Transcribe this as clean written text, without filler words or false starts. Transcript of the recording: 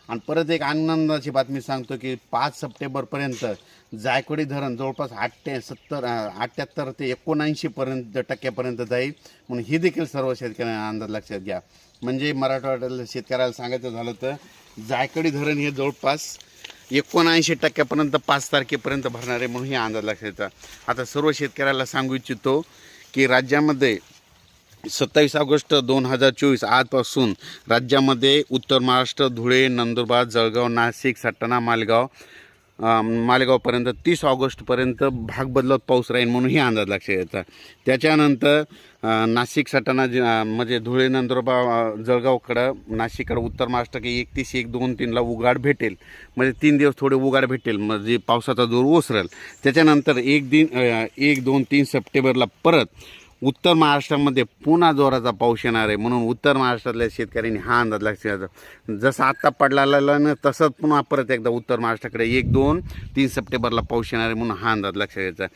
आणि परत एक आनंदाची बातमी सांगतो की 5 सप्टेंबरपर्यंत जायकवाडी धरण जवळपास 78 ते 79% टक्क्यापर्यंत जाईल म्हणून ही देखील सर्व शेतकऱ्यांना अंदाज लक्षात घ्या. म्हणजे मराठवाड्यातल्या शेतकऱ्याला सांगायचं झालं तर जायकवाडी धरण हे जवळपास 79% 5 तारखेपर्यंत भरणार आहे म्हणून हे अंदाज लक्षात येतात. आता सर्व शेतकऱ्याला सांगू इच्छितो की राज्यामध्ये 27 ऑगस्ट 2024 आजपासून राज्यामध्ये उत्तर महाराष्ट्र, धुळे, नंदुरबार, जळगाव, नाशिक, सटाणा, मालेगावपर्यंत 30 ऑगस्टपर्यंत भाग बदलत पाऊस राहील म्हणून हे अंदाज लक्षात येतात. त्याच्यानंतर नाशिक, सटाणा म्हणजे धुळे, नंदुरबार, जळगावकडं, नाशिककडं उत्तर महाराष्ट्र 31, 1, 2, 3ला उघाड भेटेल. म्हणजे 3 दिवस थोडे उघाड भेटेल म्हणजे पावसाचा जोर ओसरेल. त्याच्यानंतर 1, 2, 3 सप्टेंबरला परत उत्तर महाराष्ट्रामध्ये पुन्हा जोराचा पाऊस येणार आहे म्हणून उत्तर महाराष्ट्रातल्या शेतकऱ्यांनी हा अंदाज लक्षात घ्यायचा. जसं आत्ता पडलेला ना तसंच पुन्हा परत एकदा उत्तर महाराष्ट्राकडे 1, 2, 3 सप्टेंबरला पाऊस येणार आहे म्हणून हा अंदाज लक्षात घ्यायचा.